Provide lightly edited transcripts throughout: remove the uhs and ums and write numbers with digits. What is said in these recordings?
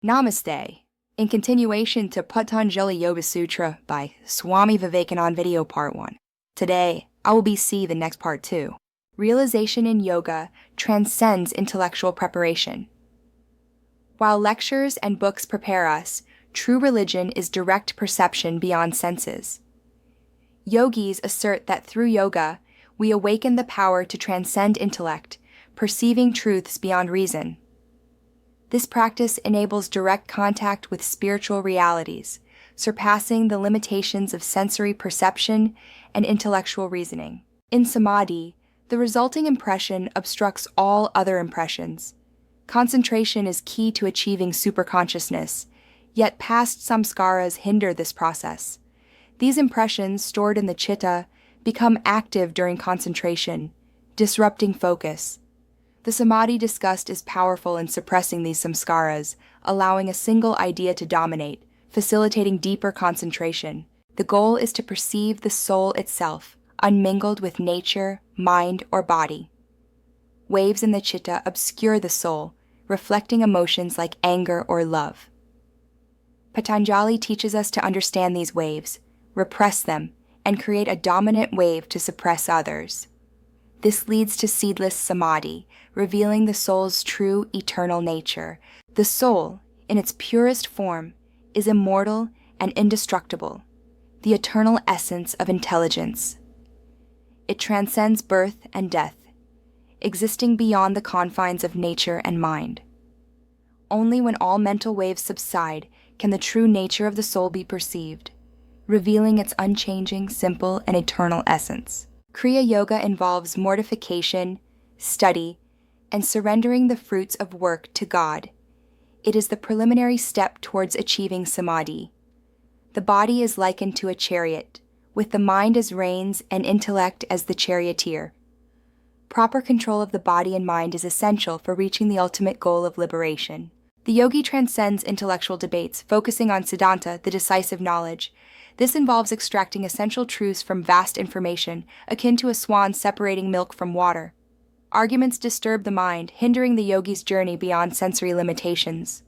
Namaste. In continuation to Patanjali Yogasutra by Swami Vivekanand video part 1. Today, I will see the next part 2. Realization in yoga transcends intellectual preparation. While lectures and books prepare us, true religion is direct perception beyond senses. Yogis assert that through yoga, we awaken the power to transcend intellect, perceiving truths beyond reason. This practice enables direct contact with spiritual realities, surpassing the limitations of sensory perception and intellectual reasoning. In samadhi, the resulting impression obstructs all other impressions. Concentration is key to achieving superconsciousness, yet past samskaras hinder this process. These impressions, stored in the chitta, become active during concentration, disrupting focus. The samadhi discussed is powerful in suppressing these samskaras, allowing a single idea to dominate, facilitating deeper concentration. The goal is to perceive the soul itself, unmingled with nature, mind, or body. Waves in the chitta obscure the soul, reflecting emotions like anger or love. Patanjali teaches us to understand these waves, repress them, and create a dominant wave to suppress others. This leads to seedless samadhi, revealing the soul's true eternal nature. The soul, in its purest form, is immortal and indestructible, the eternal essence of intelligence. It transcends birth and death, existing beyond the confines of nature and mind. Only when all mental waves subside can the true nature of the soul be perceived, revealing its unchanging, simple, and eternal essence. Kriya Yoga involves mortification, study, and surrendering the fruits of work to God. It is the preliminary step towards achieving samadhi. The body is likened to a chariot, with the mind as reins and intellect as the charioteer. Proper control of the body and mind is essential for reaching the ultimate goal of liberation. The yogi transcends intellectual debates, focusing on Siddhanta, the decisive knowledge. This involves extracting essential truths from vast information, akin to a swan separating milk from water. Arguments disturb the mind, hindering the yogi's journey beyond sensory limitations.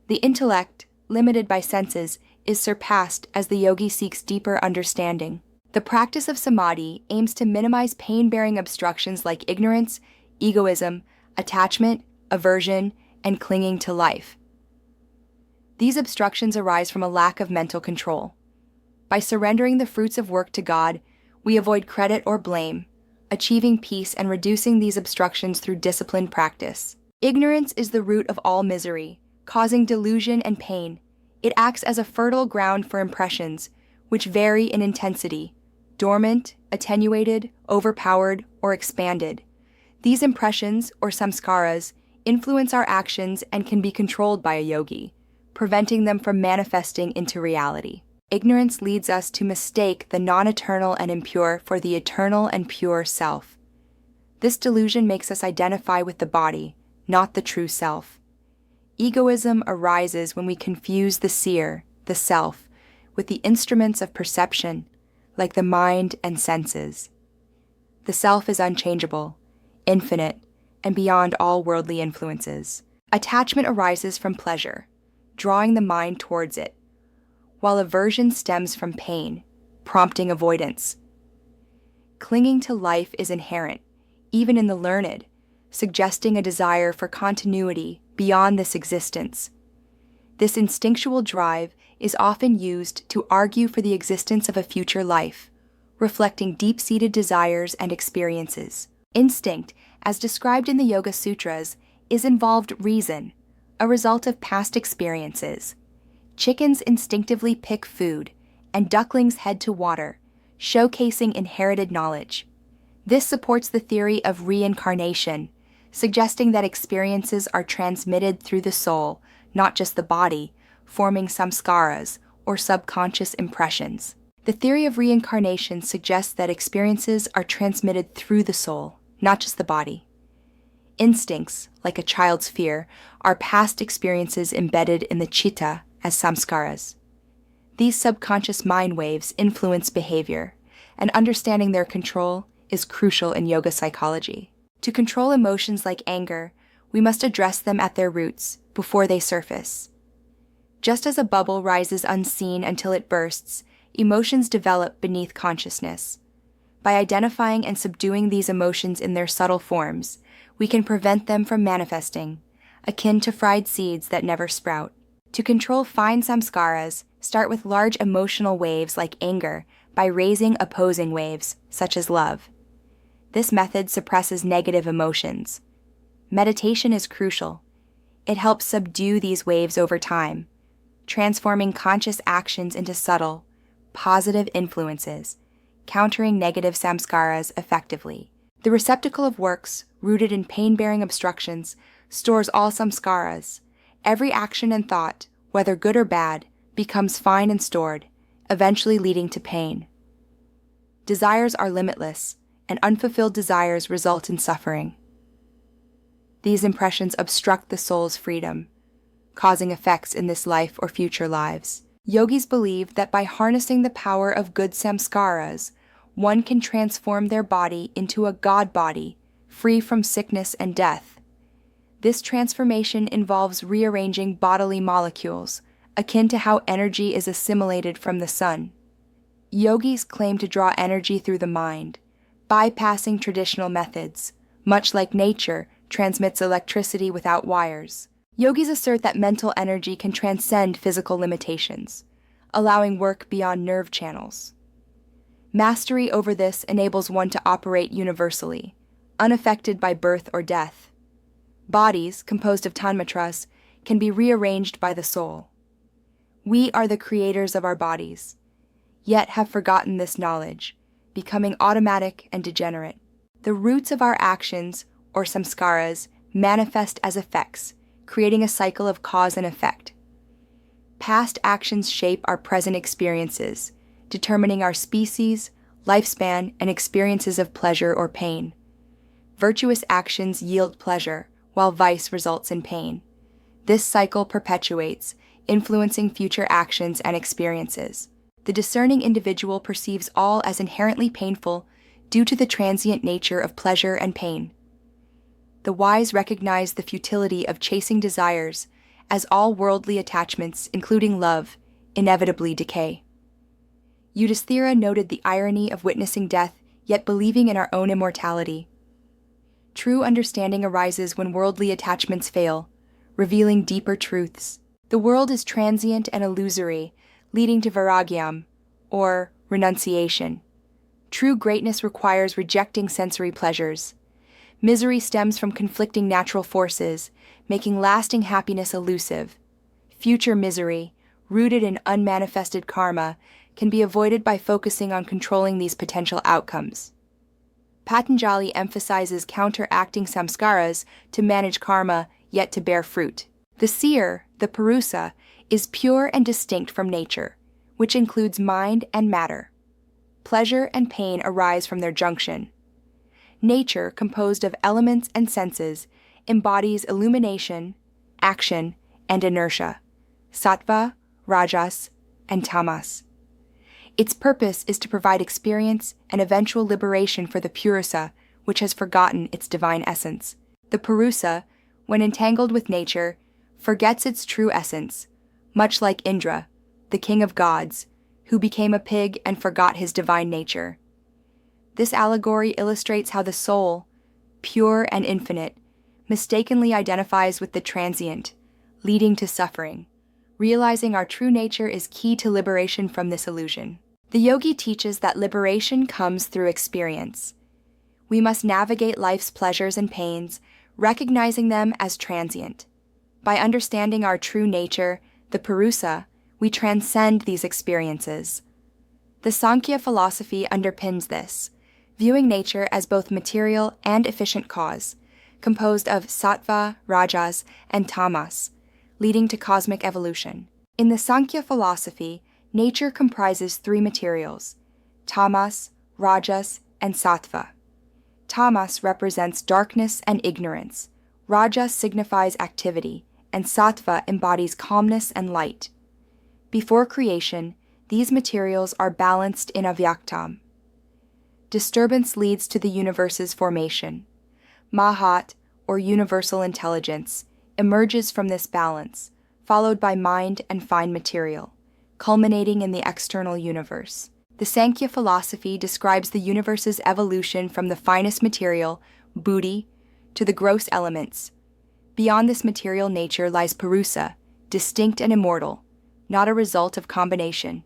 The intellect, limited by senses, is surpassed as the yogi seeks deeper understanding. The practice of samadhi aims to minimize pain-bearing obstructions like ignorance, egoism, attachment, aversion, and clinging to life. These obstructions arise from a lack of mental control. By surrendering the fruits of work to God, we avoid credit or blame, achieving peace and reducing these obstructions through disciplined practice. Ignorance is the root of all misery, causing delusion and pain. It acts as a fertile ground for impressions, which vary in intensity, dormant, attenuated, overpowered, or expanded. These impressions, or samskaras, influence our actions and can be controlled by a yogi, preventing them from manifesting into reality. Ignorance leads us to mistake the non-eternal and impure for the eternal and pure self. This delusion makes us identify with the body, not the true self. Egoism arises when we confuse the seer, the self, with the instruments of perception, like the mind and senses. The self is unchangeable, infinite, and beyond all worldly influences. Attachment arises from pleasure, drawing the mind towards it, while aversion stems from pain, prompting avoidance. Clinging to life is inherent, even in the learned, suggesting a desire for continuity beyond this existence. This instinctual drive is often used to argue for the existence of a future life, reflecting deep-seated desires and experiences. Instinct, as described in the Yoga Sutras, is involved reason, a result of past experiences. Chickens instinctively pick food, and ducklings head to water, showcasing inherited knowledge. This supports the theory of reincarnation, suggesting that experiences are transmitted through the soul, not just the body, forming samskaras, or subconscious impressions. The theory of reincarnation suggests that experiences are transmitted through the soul, not just the body. Instincts, like a child's fear, are past experiences embedded in the chitta as samskaras. These subconscious mind waves influence behavior, and understanding their control is crucial in yoga psychology. To control emotions like anger, we must address them at their roots before they surface. Just as a bubble rises unseen until it bursts, emotions develop beneath consciousness. By identifying and subduing these emotions in their subtle forms, we can prevent them from manifesting, akin to fried seeds that never sprout. To control fine samskaras, start with large emotional waves like anger by raising opposing waves, such as love. This method suppresses negative emotions. Meditation is crucial. It helps subdue these waves over time, transforming conscious actions into subtle, positive influences, countering negative samskaras effectively. The receptacle of works, rooted in pain-bearing obstructions, stores all samskaras. Every action and thought, whether good or bad, becomes fine and stored, eventually leading to pain. Desires are limitless, and unfulfilled desires result in suffering. These impressions obstruct the soul's freedom, causing effects in this life or future lives. Yogis believe that by harnessing the power of good samskaras, one can transform their body into a God body, free from sickness and death. This transformation involves rearranging bodily molecules, akin to how energy is assimilated from the sun. Yogis claim to draw energy through the mind, bypassing traditional methods, much like nature transmits electricity without wires. Yogis assert that mental energy can transcend physical limitations, allowing work beyond nerve channels. Mastery over this enables one to operate universally, unaffected by birth or death. Bodies, composed of tanmatras, can be rearranged by the soul. We are the creators of our bodies, yet have forgotten this knowledge, becoming automatic and degenerate. The roots of our actions, or samskaras, manifest as effects, creating a cycle of cause and effect. Past actions shape our present experiences, determining our species, lifespan, and experiences of pleasure or pain. Virtuous actions yield pleasure, while vice results in pain. This cycle perpetuates, influencing future actions and experiences. The discerning individual perceives all as inherently painful due to the transient nature of pleasure and pain. The wise recognize the futility of chasing desires, as all worldly attachments, including love, inevitably decay. Yudhisthira noted the irony of witnessing death, yet believing in our own immortality. True understanding arises when worldly attachments fail, revealing deeper truths. The world is transient and illusory, leading to vairagyam, or renunciation. True greatness requires rejecting sensory pleasures. Misery stems from conflicting natural forces, making lasting happiness elusive. Future misery, rooted in unmanifested karma, can be avoided by focusing on controlling these potential outcomes. Patanjali emphasizes counteracting samskaras to manage karma, yet to bear fruit. The seer, the purusa, is pure and distinct from nature, which includes mind and matter. Pleasure and pain arise from their junction. Nature, composed of elements and senses, embodies illumination, action, and inertia, sattva, rajas, and tamas. Its purpose is to provide experience and eventual liberation for the purusa, which has forgotten its divine essence. The purusa, when entangled with nature, forgets its true essence, much like Indra, the king of gods, who became a pig and forgot his divine nature. This allegory illustrates how the soul, pure and infinite, mistakenly identifies with the transient, leading to suffering. Realizing our true nature is key to liberation from this illusion. The yogi teaches that liberation comes through experience. We must navigate life's pleasures and pains, recognizing them as transient. By understanding our true nature, the purusa, we transcend these experiences. The Sankhya philosophy underpins this, viewing nature as both material and efficient cause, composed of sattva, rajas, and tamas, leading to cosmic evolution. In the Sankhya philosophy, nature comprises three materials: tamas, rajas, and sattva. Tamas represents darkness and ignorance, rajas signifies activity, and sattva embodies calmness and light. Before creation, these materials are balanced in avyaktam. Disturbance leads to the universe's formation. Mahat, or universal intelligence, emerges from this balance, followed by mind and fine material, culminating in the external universe. The Sankhya philosophy describes the universe's evolution from the finest material, buddhi, to the gross elements. Beyond this material nature lies Purusa, distinct and immortal, not a result of combination.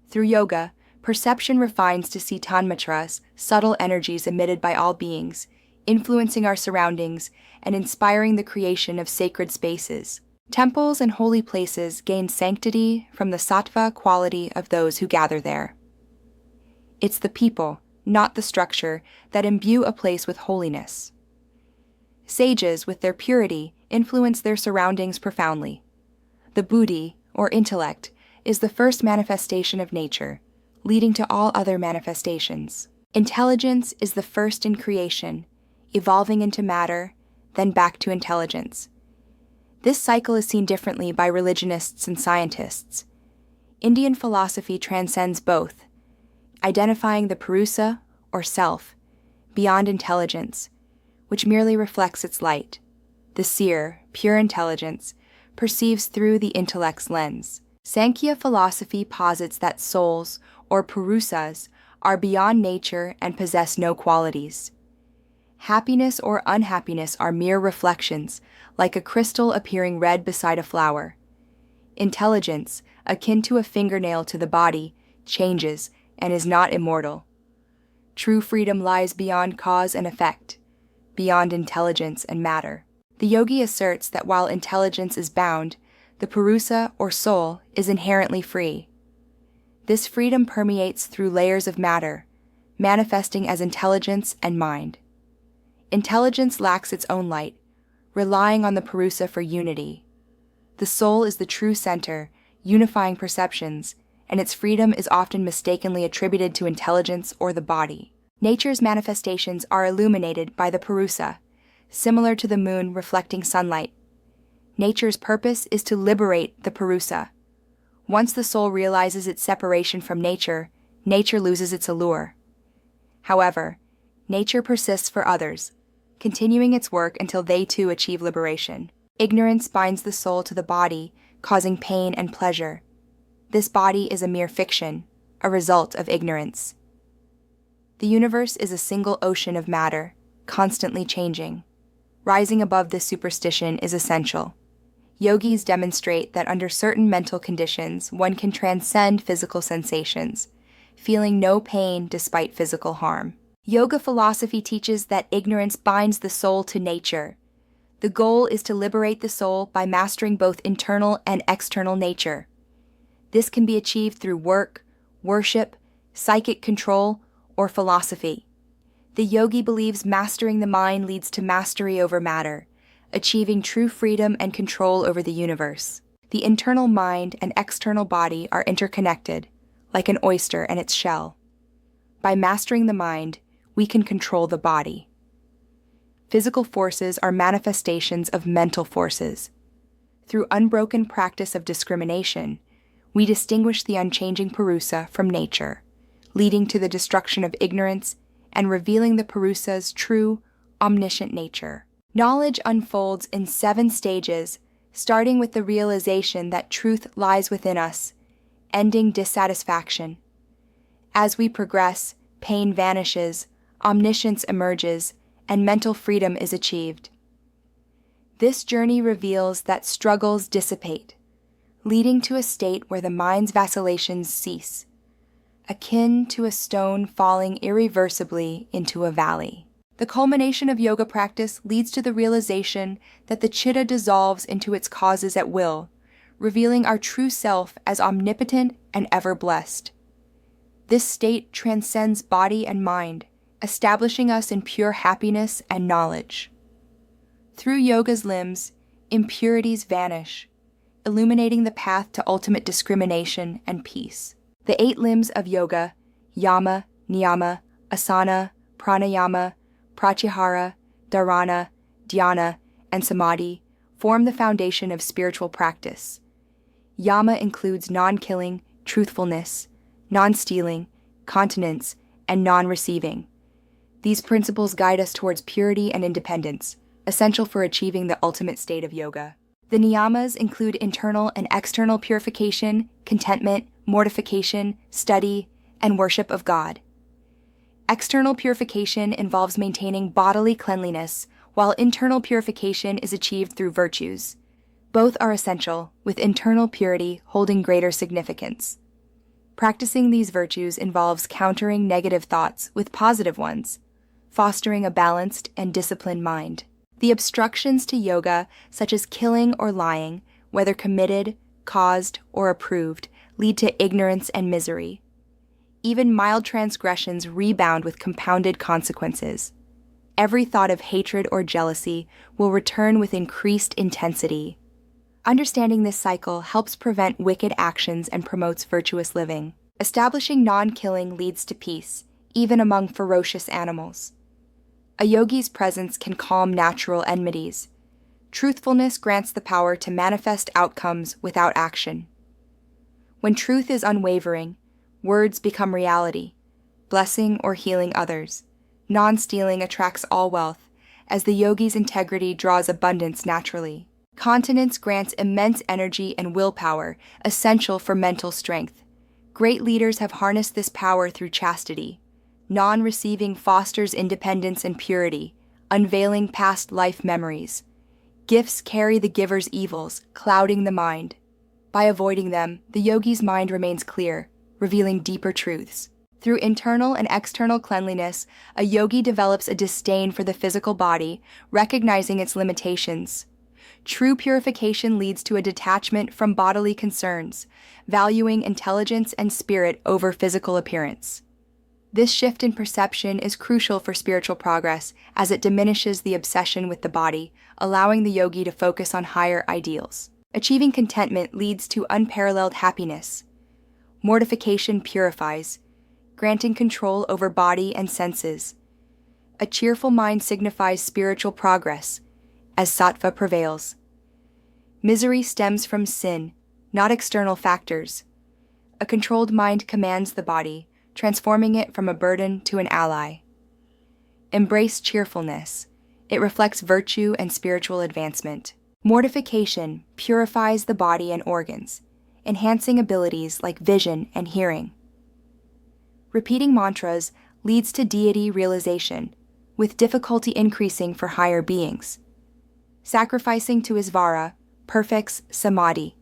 Through yoga, perception refines to see tanmatras, subtle energies emitted by all beings, influencing our surroundings and inspiring the creation of sacred spaces. Temples and holy places gain sanctity from the sattva quality of those who gather there. It's the people, not the structure, that imbue a place with holiness. Sages, with their purity, influence their surroundings profoundly. The buddhi, or intellect, is the first manifestation of nature, leading to all other manifestations. Intelligence is the first in creation, evolving into matter, then back to intelligence. This cycle is seen differently by religionists and scientists. Indian philosophy transcends both, identifying the Purusa, or self, beyond intelligence, which merely reflects its light. The seer, pure intelligence, perceives through the intellect's lens. Sankhya philosophy posits that souls, or Purusas, are beyond nature and possess no qualities. Happiness or unhappiness are mere reflections, like a crystal appearing red beside a flower. Intelligence, akin to a fingernail to the body, changes and is not immortal. True freedom lies beyond cause and effect, beyond intelligence and matter. The yogi asserts that while intelligence is bound, the Purusa, or soul, is inherently free. This freedom permeates through layers of matter, manifesting as intelligence and mind. Intelligence lacks its own light, relying on the Purusa for unity. The soul is the true center, unifying perceptions, and its freedom is often mistakenly attributed to intelligence or the body. Nature's manifestations are illuminated by the Purusa, similar to the moon reflecting sunlight. Nature's purpose is to liberate the Purusa. Once the soul realizes its separation from nature, nature loses its allure. However, nature persists for others, continuing its work until they too achieve liberation. Ignorance binds the soul to the body, causing pain and pleasure. This body is a mere fiction, a result of ignorance. The universe is a single ocean of matter, constantly changing. Rising above this superstition is essential. Yogis demonstrate that under certain mental conditions, one can transcend physical sensations, feeling no pain despite physical harm. Yoga philosophy teaches that ignorance binds the soul to nature. The goal is to liberate the soul by mastering both internal and external nature. This can be achieved through work, worship, psychic control, or philosophy. The yogi believes mastering the mind leads to mastery over matter, achieving true freedom and control over the universe. The internal mind and external body are interconnected, like an oyster and its shell. By mastering the mind, we can control the body. Physical forces are manifestations of mental forces. Through unbroken practice of discrimination, we distinguish the unchanging Purusa from nature, leading to the destruction of ignorance and revealing the Purusa's true, omniscient nature. Knowledge unfolds in 7 stages, starting with the realization that truth lies within us, ending dissatisfaction. As we progress, pain vanishes, omniscience emerges, and mental freedom is achieved. This journey reveals that struggles dissipate, leading to a state where the mind's vacillations cease, akin to a stone falling irreversibly into a valley. The culmination of yoga practice leads to the realization that the chitta dissolves into its causes at will, revealing our true self as omnipotent and ever blessed. This state transcends body and mind, establishing us in pure happiness and knowledge. Through yoga's limbs, impurities vanish, illuminating the path to ultimate discrimination and peace. The 8 limbs of yoga, yama, niyama, asana, pranayama, pratyahara, dharana, dhyana, and samadhi, form the foundation of spiritual practice. Yama includes non-killing, truthfulness, non-stealing, continence, and non-receiving. These principles guide us towards purity and independence, essential for achieving the ultimate state of yoga. The niyamas include internal and external purification, contentment, mortification, study, and worship of God. External purification involves maintaining bodily cleanliness, while internal purification is achieved through virtues. Both are essential, with internal purity holding greater significance. Practicing these virtues involves countering negative thoughts with positive ones, fostering a balanced and disciplined mind. The obstructions to yoga, such as killing or lying, whether committed, caused, or approved, lead to ignorance and misery. Even mild transgressions rebound with compounded consequences. Every thought of hatred or jealousy will return with increased intensity. Understanding this cycle helps prevent wicked actions and promotes virtuous living. Establishing non-killing leads to peace, even among ferocious animals. A yogi's presence can calm natural enmities. Truthfulness grants the power to manifest outcomes without action. When truth is unwavering, words become reality, blessing or healing others. Non-stealing attracts all wealth, as the yogi's integrity draws abundance naturally. Continence grants immense energy and willpower, essential for mental strength. Great leaders have harnessed this power through chastity. Non-receiving fosters independence and purity, unveiling past life memories. Gifts carry the giver's evils, clouding the mind. By avoiding them, the yogi's mind remains clear, revealing deeper truths. Through internal and external cleanliness, a yogi develops a disdain for the physical body, recognizing its limitations. True purification leads to a detachment from bodily concerns, valuing intelligence and spirit over physical appearance. This shift in perception is crucial for spiritual progress as it diminishes the obsession with the body, allowing the yogi to focus on higher ideals. Achieving contentment leads to unparalleled happiness. Mortification purifies, granting control over body and senses. A cheerful mind signifies spiritual progress, as sattva prevails. Misery stems from sin, not external factors. A controlled mind commands the body, transforming it from a burden to an ally. Embrace cheerfulness. It reflects virtue and spiritual advancement. Mortification purifies the body and organs, enhancing abilities like vision and hearing. Repeating mantras leads to deity realization, with difficulty increasing for higher beings. Sacrificing to Isvara perfects samadhi.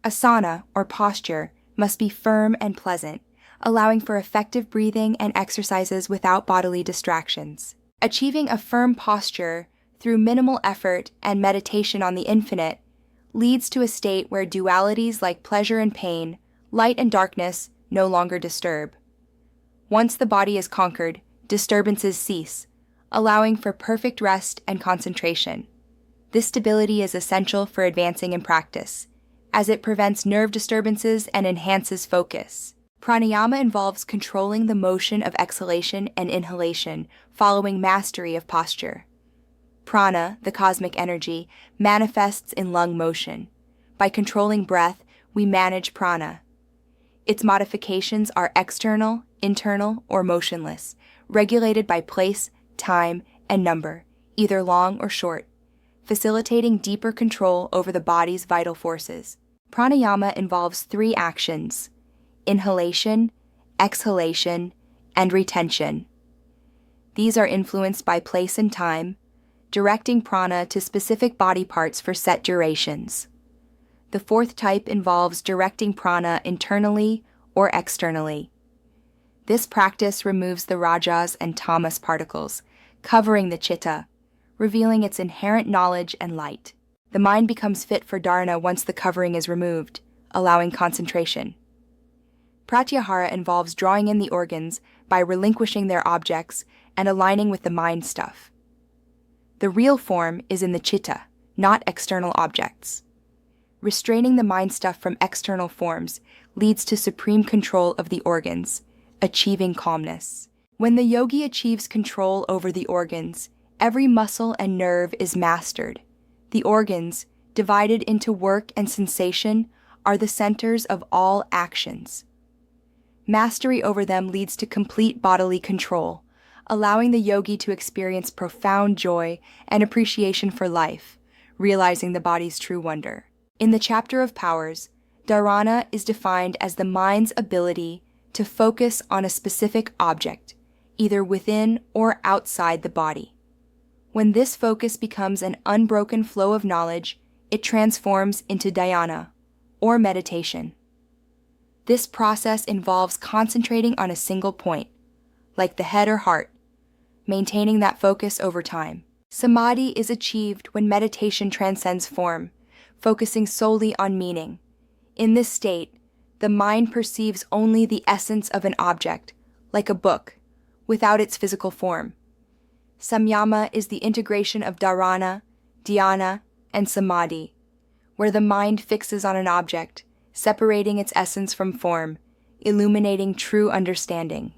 Asana, or posture, must be firm and pleasant, allowing for effective breathing and exercises without bodily distractions. Achieving a firm posture through minimal effort and meditation on the infinite leads to a state where dualities like pleasure and pain, light and darkness, no longer disturb. Once the body is conquered, disturbances cease, allowing for perfect rest and concentration. This stability is essential for advancing in practice, as it prevents nerve disturbances and enhances focus. Pranayama involves controlling the motion of exhalation and inhalation, following mastery of posture. Prana, the cosmic energy, manifests in lung motion. By controlling breath, we manage prana. Its modifications are external, internal, or motionless, regulated by place, time, and number, either long or short, facilitating deeper control over the body's vital forces. Pranayama involves 3 actions: inhalation, exhalation, and retention. These are influenced by place and time, directing prana to specific body parts for set durations. The 4th type involves directing prana internally or externally. This practice removes the rajas and tamas particles, covering the chitta, revealing its inherent knowledge and light. The mind becomes fit for dharana once the covering is removed, allowing concentration. Pratyahara involves drawing in the organs by relinquishing their objects and aligning with the mind stuff. The real form is in the chitta, not external objects. Restraining the mind stuff from external forms leads to supreme control of the organs, achieving calmness. When the yogi achieves control over the organs, every muscle and nerve is mastered. The organs, divided into work and sensation, are the centers of all actions. Mastery over them leads to complete bodily control, allowing the yogi to experience profound joy and appreciation for life, realizing the body's true wonder. In the chapter of powers, dharana is defined as the mind's ability to focus on a specific object, either within or outside the body. When this focus becomes an unbroken flow of knowledge, it transforms into dhyana, or meditation. This process involves concentrating on a single point, like the head or heart, maintaining that focus over time. Samadhi is achieved when meditation transcends form, focusing solely on meaning. In this state, the mind perceives only the essence of an object, like a book, without its physical form. Samyama is the integration of dharana, dhyana, and samadhi, where the mind fixes on an object, separating its essence from form, illuminating true understanding.